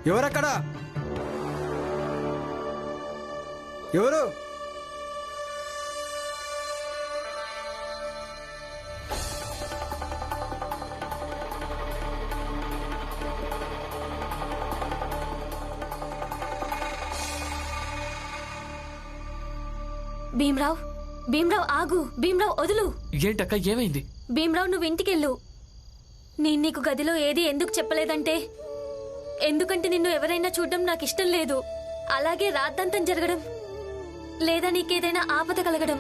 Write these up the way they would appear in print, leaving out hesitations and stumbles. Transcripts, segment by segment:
ఎవరక్కడ? ఎవరు? భీమ్రావ్, భీమ్రావ్ ఆగు. భీమ్రావ్ వదులు. ఏంటక్క, ఏమైంది? భీమ్రావ్, నువ్వు ఇంటికెళ్ళు. నేను నీకు గదిలో ఏది ఎందుకు చెప్పలేదంటే, ఎందుకంటే నిన్ను ఎవరైనా చూడడం నాకు ఇష్టం లేదు. అలాగే రాద్దంతం జరగడం లేదా నీకేదైనా ఆపద కలగడం.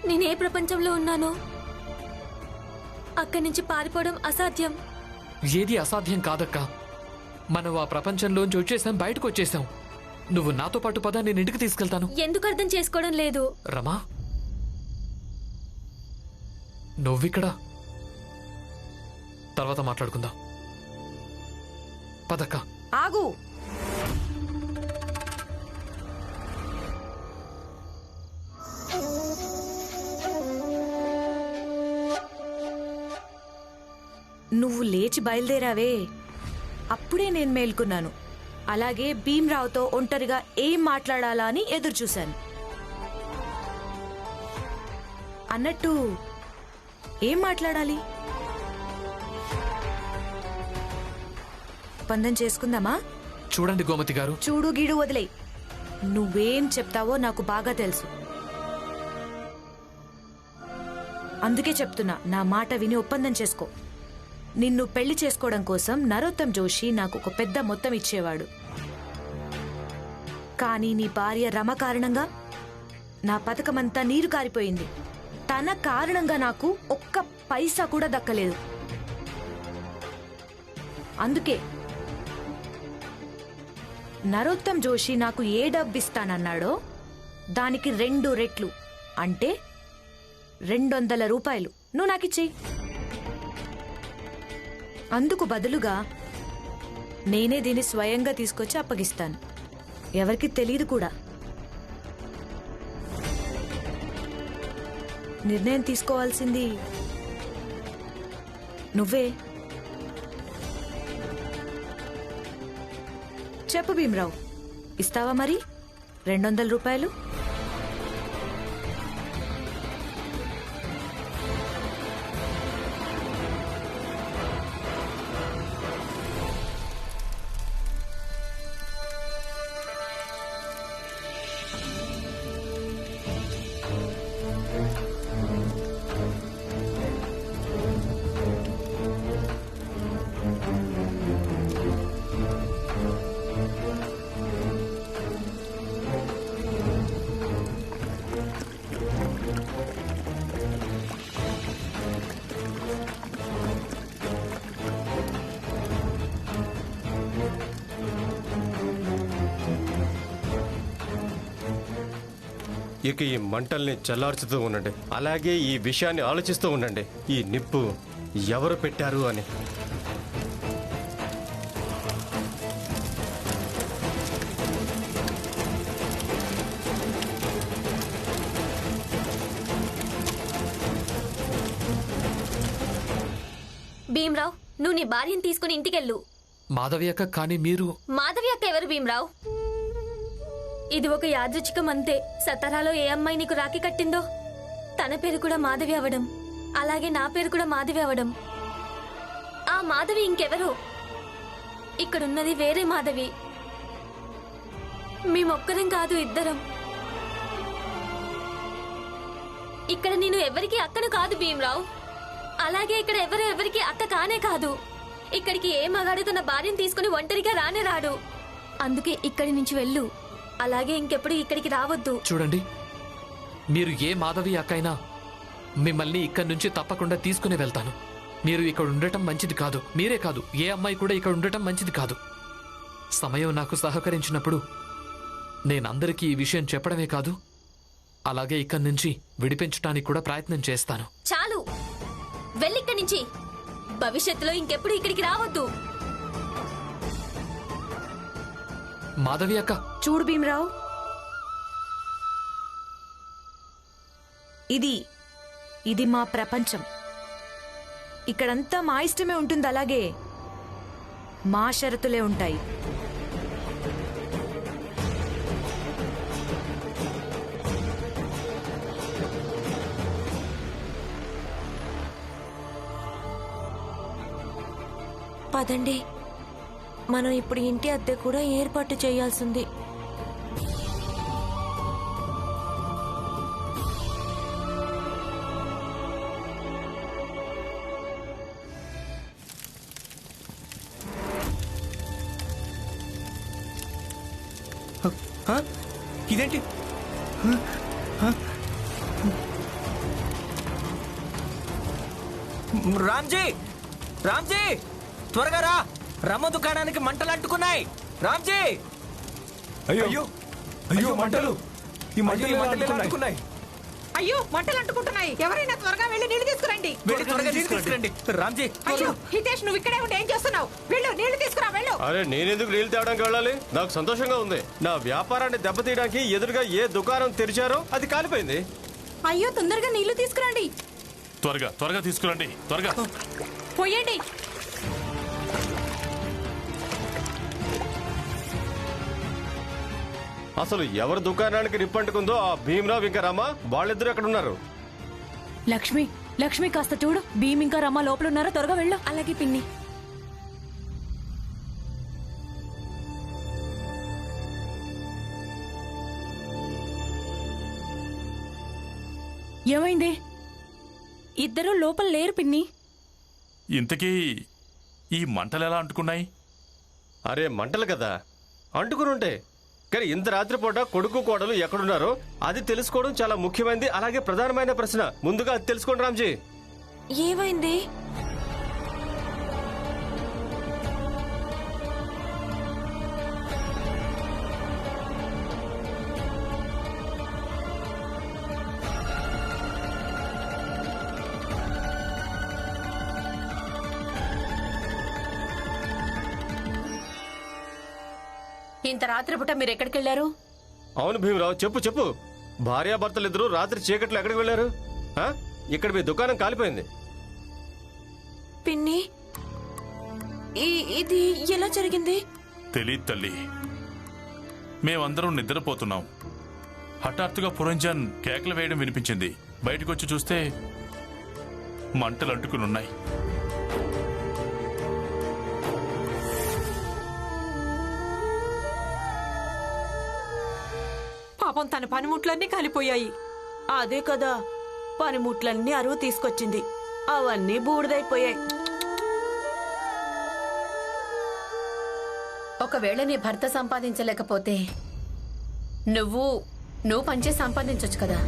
నేనే ప్రపంచంలో ఉన్నానో అక్కడి నుంచి పారిపోవడం అసాధ్యం. ఏది అసాధ్యం కాదక్క. మనం ఆ ప్రపంచంలోంచి వచ్చేసాం, బయటకు వచ్చేసాం. నువ్వు నాతో పాటు పద, నేను ఇంటికి తీసుకెళ్తాను. ఎందుకు అర్థం చేసుకోవడం లేదు? రమా, నువ్విక్కడ తర్వాత మాట్లాడుకుందాం. పదక్క. ఆగు. నువ్వు లేచి బయలుదేరావే, అప్పుడే నేను మేల్కొన్నాను. అలాగే భీమ్రావుతో ఒంటరిగా ఏం మాట్లాడాలా అని ఎదురుచూశాను. అన్నట్టు ఏం మాట్లాడాలి? పందెం చేసుకుందామా? చూడండి గోమతి గారు, చూడు గీడు వదిలే. నువ్వేం చెప్తావో నాకు బాగా తెలుసు. అందుకే చెప్తున్నా, నా మాట విని ఒప్పందం చేసుకో. నిన్ను పెళ్లి చేసుకోవడం కోసం నరోత్తమ్ జోషి నాకు ఒక పెద్ద మొత్తం ఇచ్చేవాడు. కానీ నీ భార్య రమ కారణంగా నా పథకమంతా నీరు కారిపోయింది. తన కారణంగా నాకు ఒక్క పైసా కూడా దక్కలేదు. అందుకే నరోత్తమ్ జోషి నాకు ఏ డబ్బిస్తానన్నాడో దానికి 2 రెట్లు, అంటే 200 రూపాయలు నువ్వు నాకిచ్చేయి. అందుకు బదులుగా నేనే దీన్ని స్వయంగా తీసుకొచ్చి అప్పగిస్తాను. ఎవరికి తెలీదు కూడా. నిర్ణయం తీసుకోవాల్సింది నువ్వే. చెప్పు భీమ్రావు, ఇస్తావా మరి 200 రూపాయలు? ఇక ఈ మంటల్ని చల్లార్చుతూ ఉండండి. అలాగే ఈ విషయాన్ని ఆలోచిస్తూ ఉండండి, ఈ నిప్పు ఎవరు పెట్టారు అని. భీమ్రావ్, నువ్వు నీ భార్యను తీసుకుని ఇంటికెళ్ళు. మాధవి అక్క, కానీ మీరు... మాధవి అక్క ఎవరు భీమ్రావ్? ఇది ఒక యాదృచ్ఛికం అంతే. సతరాలో ఏ అమ్మాయి నీకు రాఖీ కట్టిందో తన పేరు కూడా మాధవి అవడం, అలాగే నా పేరు కూడా మాధవి అవడం. ఆ మాధవి ఇంకెవరు? ఇక్కడున్నది వేరే మాధవి. మేమొక్కరం కాదు, ఇద్దరం. ఇక్కడ నేను ఎవరికి అక్కను కాదు భీమ్రావ్. అలాగే ఇక్కడ ఎవరికి అక్క కానే కాదు. ఇక్కడికి ఏ మగాడు తన భార్యను తీసుకుని ఒంటరిగా రానే రాడు. అందుకే ఇక్కడి నుంచి వెళ్ళు. అలాగే ఇంకెప్పుడు ఇక్కడికి రావద్దు. చూడండి, మీరు ఏ మాధవి అక్కైనా మిమ్మల్ని ఇక్కడి నుంచి తప్పకుండా తీసుకుని వెళ్తాను. మీరు ఇక్కడ ఉండటం మంచిది కాదు. మీరే కాదు, ఏ అమ్మాయి కూడా ఇక్కడ ఉండటం మంచిది కాదు. సమయం నాకు సహకరించినప్పుడు నేనందరికీ ఈ విషయం చెప్పడమే కాదు, అలాగే ఇక్కడి నుంచి విడిపించడానికి కూడా ప్రయత్నం చేస్తాను. చాలు, వెళ్ళిక్కడి నుంచి. భవిష్యత్తులో ఇంకెప్పుడు ఇక్కడికి రావద్దు. మాధవి అక్క, చూడు భీమ్రావు, ఇది మా ప్రపంచం. ఇక్కడంతా మా ఇష్టమే ఉంటుంది. అలాగే మా షరతులే ఉంటాయి. పదండి, మనం ఇప్పుడు ఇంటి అద్దె కూడా ఏర్పాటు చేయాల్సింది. ఇదేంటి? రామ్జీ, రామ్జీ, త్వరగా రా. రమ్మ దుకాణానికి మంటలు అంటుకున్నాయి. రామ్జీ! అయ్యో అయ్యో అయ్యో మంటలు! ఈ మంటలు అంటుకున్నాయి. అయ్యో మంటలు అంటుకుంటున్నాయి. ఎవరైనా త్వరగా వెళ్ళి నీళ్లు తీసుకురండి. వెళ్ళి త్వరగా నీళ్ళు తీసుకురండి. రామ్జీ! అయ్యో హితేష్, నువ్వు ఇక్కడే ఉండి ఏం చేస్తున్నావు? వెళ్ళు, నీళ్లు తీసుకురా, వెళ్ళు. అరే నేనెందుకు నీళ్ళు తేవడానికి వెళ్ళాలి? నాకు సంతోషంగా ఉంది. నా వ్యాపారాన్ని దెబ్బతీయడానికి ఎదురుగా ఏ దుకాణం తెరిచారో అది కాలిపోయింది. అయ్యో తొందరగా నీళ్లు తీసుకురండి. త్వరగా త్వరగా తీసుకురండి, త్వరగా. పోయండి. అసలు ఎవరి దుకాణానికి నిప్పంటుకుందో ఆ భీమరావు ఇంకా రమ వాళ్ళిద్దరు ఎక్కడ ఉన్నారు? లక్ష్మి, లక్ష్మి కాస్త చూడు. భీమ్ ఇంకా రమ్మ లోపల ఉన్నారా? త్వరగా వెళ్ళు. అలాగే పిన్ని. ఏమైంది? ఇద్దరు లోపల లేరు పిన్ని. ఇంతకీ ఈ మంటలు ఎలా అంటుకున్నాయి? అరే మంటలు కదా, అంటుకుని ఉంటే. కానీ ఇంత రాత్రిపూట కొడుకు కోడలు ఎక్కడున్నారో అది తెలుసుకోవడం చాలా ముఖ్యమైనది, అలాగే ప్రధానమైన ప్రశ్న. ముందుగా అది తెలుసుకోండి రామ్జీ. ఏమైంది? ఇంత రాత్రిపూట మీరు ఎక్కడికి వెళ్ళారు? అవును భీమరావు, చెప్పు చెప్పు. భార్యాభర్తలు ఇద్దరు రాత్రి చీకట్లో ఎక్కడికి వెళ్ళారు? ఇక్కడ మీ దుకాణం కాలిపోయింది. పిన్ని, ఇది ఎలా జరిగింది? తెలీదు తల్లి. మేమందరం నిద్రపోతున్నాం. హఠాత్తుగా పురంజన్ కేకలు వేయడం వినిపించింది. బయటకు వచ్చి చూస్తే మంటలు అంటుకునున్నాయి. పాపం తన పనిముట్లన్నీ కాలిపోయాయి. అదే కదా, పనిముట్లన్నీ అరువు తీసుకొచ్చింది. అవన్నీ బూడిదైపోయాయి. ఒకవేళ నీ భర్త సంపాదించలేకపోతే నువ్వు పనిచేసి సంపాదించొచ్చు కదా.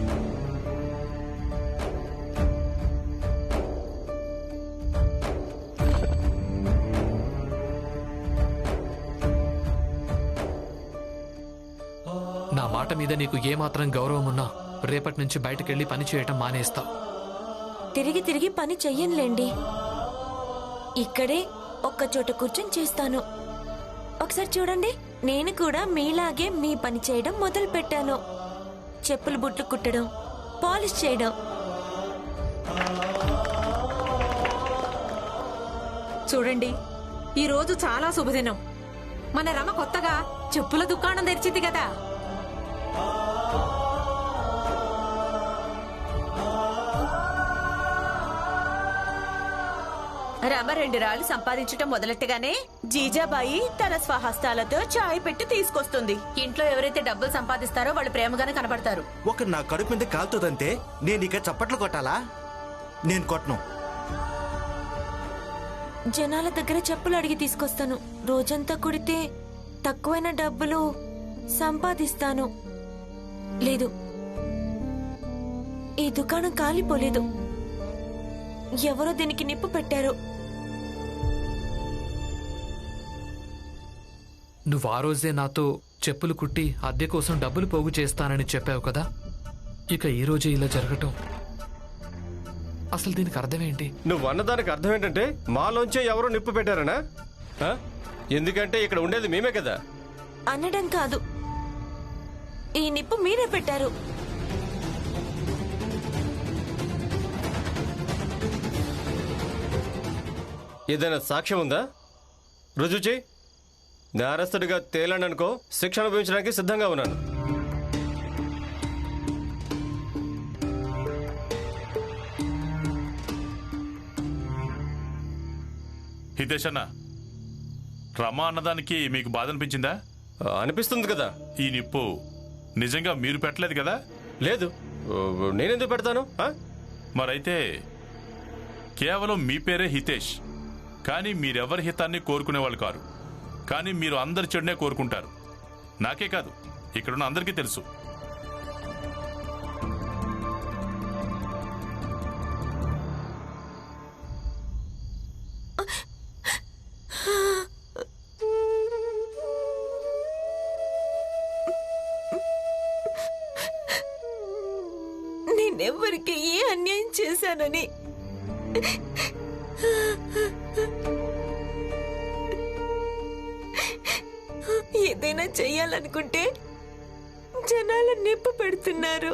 నా మాట మీద నీకు ఏమాత్రం గౌరవం ఉన్నా రేపటి నుంచి బయటకెళ్ళి పని చేయటం మానేస్తావు. తిరిగి తిరిగి పని చెయ్యనులేండి. ఇక్కడే ఒక్కచోట కూర్చొని చేస్తాను. ఒకసారి చూడండి, నేను కూడా మీలాగే మీ పని చేయడం మొదలు పెట్టాను. చెప్పులు బుట్లు కుట్టడం, పాలిష్ చేయడం. చూడండి, ఈ రోజు చాలా శుభదినం. మన రమ కొత్తగా చెప్పుల దుకాణం తెరిచింది కదా. రమ 2 రాళ్లు సంపాదించటం మొదలెట్టగానే జీజాబాయి తన స్వహస్తాలతో చాయ్ పెట్టి తీసుకొస్తుంది. ఇంట్లో ఎవరైతే డబ్బులు సంపాదిస్తారో వాళ్ళు ప్రేమగానే కనబడతారు. ఒక నా కడుపు మీద కాలుతుందంటే నేను ఇక చప్పట్లు కొట్టాలా? నేను కొట్టను. జనాల దగ్గర చెప్పులు అడిగి తీసుకొస్తాను. రోజంతా కుడితే తక్కువైన డబ్బులు సంపాదిస్తాను. లేదు, ఈ దుకాణం కాలిపోలేదు. ఎవరో దీనికి నిప్పు పెట్టారు. నువ్వు ఆ రోజే నాతో చెప్పులు కుట్టి అద్దె కోసం డబ్బులు పోగు చేస్తానని చెప్పావు కదా. ఇక ఈ రోజే ఇలా జరగటం, అసలు దీనికి అర్థమేంటి? నువ్వు అన్నదానికి అర్థం ఏంటంటే మాలోంచే ఎవరో నిప్పు పెట్టారనా? ఎందుకంటే ఇక్కడ ఉండేది మేమే కదా. అనడం కాదు, ఈ నిప్పు మీరే పెట్టారు. ఏదైనా సాక్ష్యం ఉందా? రుజువు చేయి. నేరస్తుడిగా తేలాననుకో, శిక్ష అనుభవించడానికి సిద్ధంగా ఉన్నాను. హితేష్ అన్న, రమ అన్నదానికి మీకు బాధ అనిపించిందా? అనిపిస్తుంది కదా. ఈ నిప్పు నిజంగా మీరు పెట్టలేదు కదా? లేదు, నేనెందుకు పెడతాను? మరైతే కేవలం మీ పేరే హితేష్, కానీ మీరెవరి హితాన్ని కోరుకునేవాళ్ళు కారు. కానీ మీరు అందరి చెడునే కోరుకుంటారు. నాకే కాదు, ఇక్కడున్న అందరికీ తెలుసు. నేనెవ్వరికి ఏ అన్యాయం చేశానని ఏదైనా చెయ్యాలనుకుంటే జనాలు నిప్పు పెడుతున్నారు.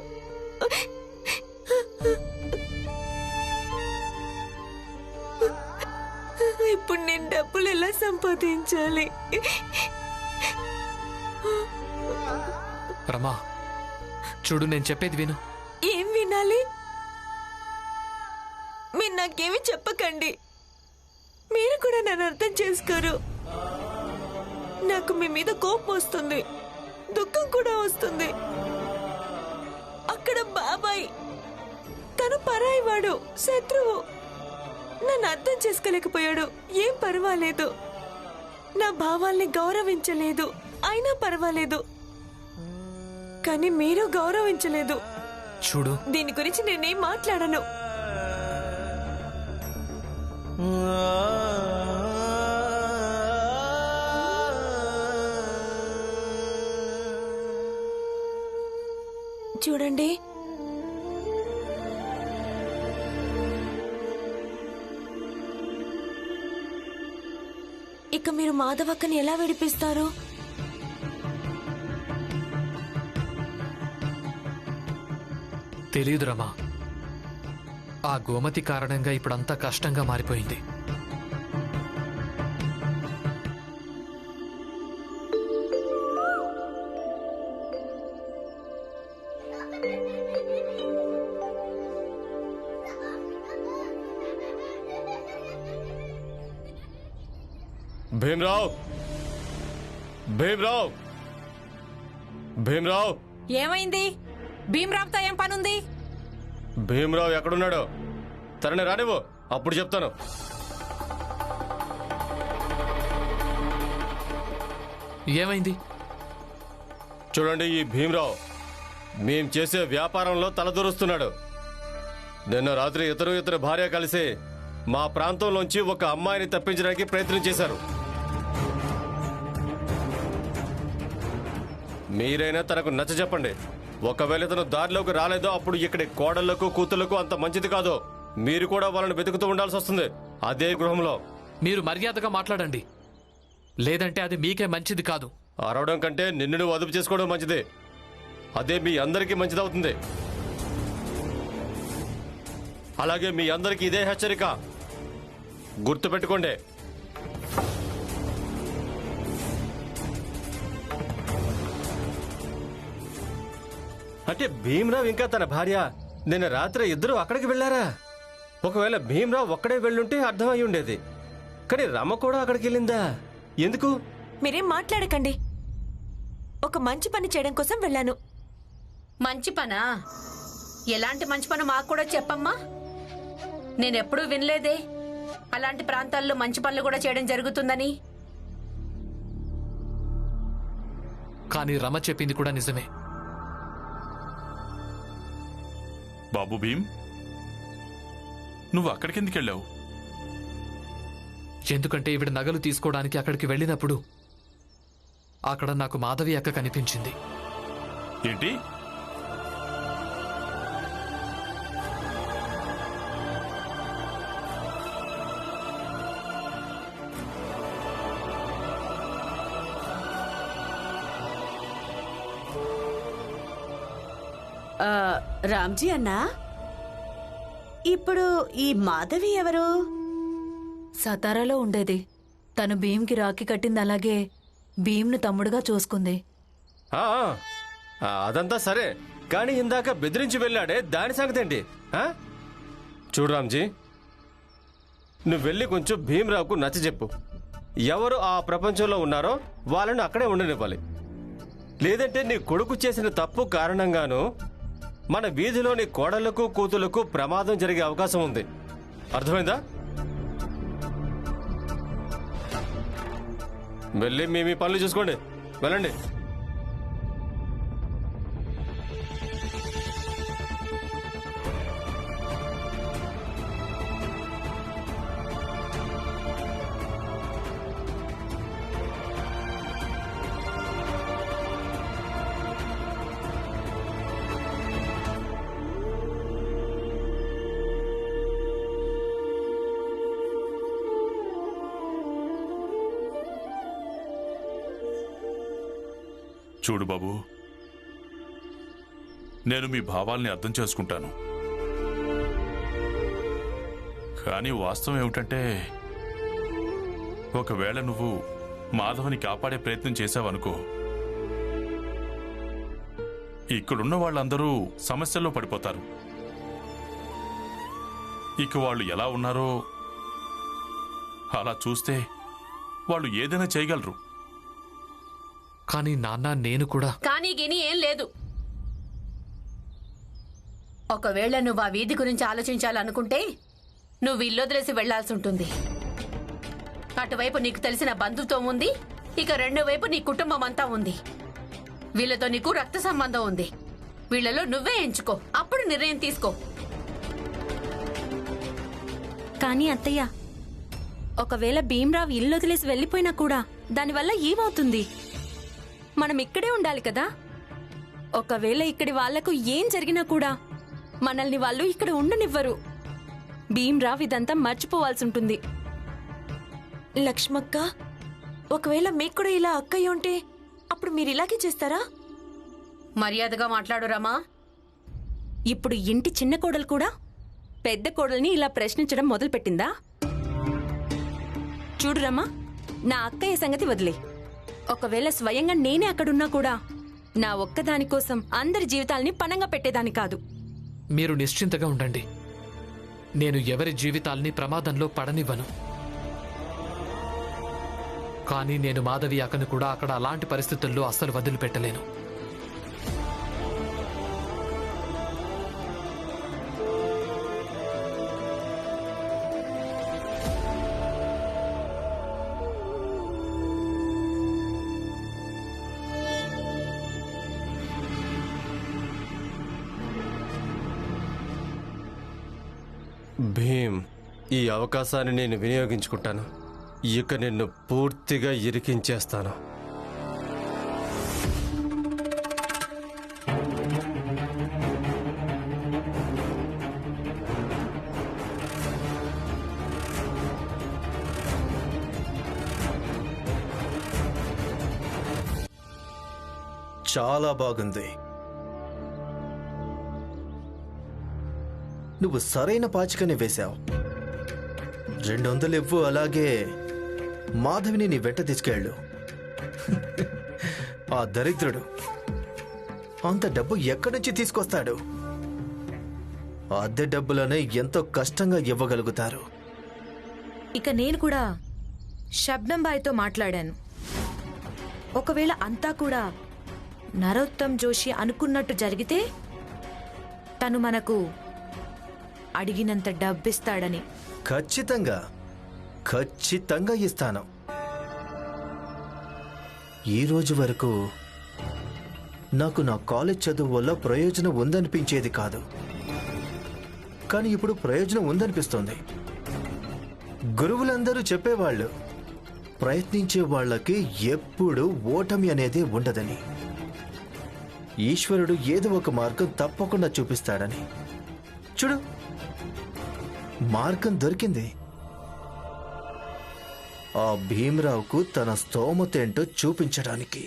ఇప్పుడు నేను డబ్బులు ఎలా సంపాదించాలి? రమా, చూడు, నేను చెప్పేది విను. ఏం వినాలి? మీరు నాకేమి చెప్పకండి. మీరు కూడా నన్ను అర్థం చేసుకోరు. నాకు మీ మీద కోపం వస్తుంది, దుఃఖం కూడా వస్తుంది. అక్కడ బాబాయ్, తను పరాయి వాడు, శత్రువు. నన్ను అర్థం చేసుకోలేకపోయాడు. ఏం పర్వాలేదు, నా భావాల్ని గౌరవించలేదు, అయినా పర్వాలేదు. కానీ మీరు గౌరవించలేదు. చూడు, దీని గురించి నేనేం మాట్లాడను. చూడండి, ఇక మీరు మాధవక్కని ఎలా విడిపిస్తారు? తెలియదు రమా. ఆ గోమతి కారణంగా ఇప్పుడంతా కష్టంగా మారిపోయింది. భీమరావు, భీమరావు, భీమరావు. ఏమైంది? భీమరావుతో ఏం పనుంది? భీమరావు ఎక్కడున్నాడో తనని రానివ్వు, అప్పుడు చెప్తాను. ఏమైంది? చూడండి, ఈ భీమరావు మేం చేసే వ్యాపారంలో తలదూరుస్తున్నాడు. నిన్న రాత్రి ఇతరు భార్య కలిసి మా ప్రాంతంలోంచి ఒక అమ్మాయిని తప్పించడానికి ప్రయత్నం చేశారు. మీరైనా తనకు నచ్చ చెప్పండి. ఒకవేళ ఇతను దారిలోకి రాలేదో అప్పుడు ఇక్కడి కోడళ్లకు కూతుళ్లకు అంత మంచిది కాదు. మీరు కూడా వాళ్ళని వెతుకుతూ ఉండాల్సి వస్తుంది అదే గృహంలో. మీరు మర్యాదగా మాట్లాడండి, లేదంటే అది మీకే మంచిది కాదు. అరవడం కంటే నిన్ను అదుపు చేసుకోవడం మంచిది. అదే మీ అందరికీ మంచిదవుతుంది. అలాగే మీ అందరికీ ఇదే హెచ్చరిక, గుర్తుపెట్టుకోండి. అంటే భీమరావు ఇంకా తన భార్య నిన్న రాత్రి ఇద్దరు అక్కడికి వెళ్లారా? ఒకవేళ భీమరావు ఒక్కడే వెళ్ళుంటే అర్థమై ఉండేది. కానీ రమ కూడా అక్కడికి వెళ్ళిందా? ఎందుకు? మీరేం మాట్లాడకండి. ఒక మంచి పని చేయడం కోసం వెళ్ళాను. మంచి పనా? ఎలాంటి మంచి పని మాకు కూడా చెప్పమ్మా. నేనెప్పుడూ వినలేదే అలాంటి ప్రాంతాల్లో మంచి పనులు కూడా చేయడం జరుగుతుందని. కానీ రమ చెప్పింది కూడా నిజమే. బాబు భీమ్, నువ్వు అక్కడికెందుకు వెళ్ళావు? ఎందుకంటే ఈవిడ నగలు తీసుకోవడానికి అక్కడికి వెళ్ళినప్పుడు అక్కడ నాకు మాధవి అక్క కనిపించింది. ఏంటి? రామ్జీ అన్నా, ఇప్పుడు ఈ మాధవి ఎవరు? సతారాలో ఉండేది. తను భీమ్కి రాఖీ కట్టింది, అలాగే భీమ్ను తమ్ముడుగా చూసుకుంది. ఆ, ఆ, అదంతా సరే, కానీ ఇందాక బెదిరించి వెళ్ళాడే, దాని సంగతి ఏంటి? చూడు రామ్జీ, నువ్వు వెళ్ళి కొంచెం భీమ్రావుకు నచ్చ చెప్పు. ఎవరు ఆ ప్రపంచంలో ఉన్నారో వాళ్ళని అక్కడే ఉండనివ్వాలి. లేదంటే నీ కొడుకు చేసిన తప్పు కారణంగాను మన వీధిలోని కోడళ్లకు కూతుళ్లకు ప్రమాదం జరిగే అవకాశం ఉంది. అర్థమైందా? వెళ్ళి మీ పనులు చూసుకోండి, వెళ్ళండి. చూడు బాబు, నేను మీ భావాల్ని అర్థం చేసుకుంటాను. కానీ వాస్తవం ఏమిటంటే, ఒకవేళ నువ్వు మాధవని కాపాడే ప్రయత్నం చేశావనుకో, ఇక్కడున్న వాళ్ళందరూ సమస్యల్లో పడిపోతారు. ఇక వాళ్ళు ఎలా ఉన్నారో అలా చూస్తే వాళ్ళు ఏదైనా చేయగలరు. కానీ నాన్న, నేను కూడా కానీ గిని ఏం లేదు. ఒకవేళ నువ్వు ఆ వీధి గురించి ఆలోచించాలనుకుంటే నువ్వు ఇల్లొదిలేసి వెళ్లాల్సి ఉంటుంది. అటువైపు నీకు తెలిసిన బంధుత్వం ఉంది, ఇక రెండో వైపు నీ కుటుంబం అంతా ఉంది. వీళ్ళతో నీకు రక్త సంబంధం ఉంది. వీళ్ళలో నువ్వే ఎంచుకో, అప్పుడు నిర్ణయం తీసుకో. కానీ అత్తయ్య, ఒకవేళ భీమ్రావ్ ఇల్లు వదిలేసి వెళ్ళిపోయినా కూడా దానివల్ల ఏమవుతుంది? మనం ఇక్కడే ఉండాలి కదా. ఒకవేళ ఇక్కడి వాళ్లకు ఏం జరిగినా కూడా మనల్ని వాళ్ళు ఇక్కడ ఉండనివ్వరు. భీమ్రావ్ ఇదంతా మర్చిపోవాల్సి ఉంటుంది. లక్ష్మక్క, ఒకవేళ మీకు కూడా ఇలా అక్కయ్య ఉంటే అప్పుడు మీరు ఇలాగే చేస్తారా? మర్యాదగా మాట్లాడు రమా. ఇప్పుడు ఇంటి చిన్న కోడలు కూడా పెద్ద కోడల్ని ఇలా ప్రశ్నించడం మొదలుపెట్టిందా? చూడు రమా, నా అక్కయ్య సంగతి వదిలే. ఒకవేళ స్వయంగా నేనే అక్కడున్నా కూడా నా ఒక్కదాని కోసం అందరి జీవితాల్ని పణంగా పెట్టేదాని కాదు. మీరు నిశ్చింతగా ఉండండి. నేను ఎవరి జీవితాల్ని ప్రమాదంలో పడనివ్వను. కానీ నేను మాధవి అక్కను కూడా అక్కడ అలాంటి పరిస్థితుల్లో అస్సలు వదిలిపెట్టలేను. భీమ్, ఈ అవకాశాన్ని నేను వినియోగించుకుంటాను. ఇక నిన్ను పూర్తిగా ఇరికించేస్తాను. చాలా బాగుంది. నువ్వు సరైన పాచికనే వేశావు. 200 ఇవ్వు, అలాగే మాధవిని నీ వెంట తీసుకెళ్ళు. ఆ దరిద్రుడు అంత డబ్బు ఎక్కడి నుంచి తీసుకొస్తాడు? అద్దె డబ్బులనే ఎంతో కష్టంగా ఇవ్వగలుగుతారు. ఇక నేను కూడా శబ్నం బాయ్తో మాట్లాడాను. ఒకవేళ అంతా కూడా నరోత్తమ్ జోషి అనుకున్నట్టు జరిగితే తను మనకు అడిగినంత డబ్బిస్తాడని. ఖచ్చితంగా ఇస్తాను. ఈ రోజు వరకు నాకు నా కాలేజ్ చదువు వల్ల ప్రయోజనం ఉందనిపించేది కాదు, కానీ ఇప్పుడు ప్రయోజనం ఉందనిపిస్తోంది. గురువులందరూ చెప్పేవాళ్ళు, ప్రయత్నించే వాళ్ళకి ఎప్పుడూ ఓటమి అనేది ఉండదని. ఈశ్వరుడు ఏదో ఒక మార్గం తప్పకుండా చూపిస్తాడని. చూడు, మార్గం దొరికింది. ఆ భీమ్రావుకు తన స్తోమతేంటో చూపించడానికి.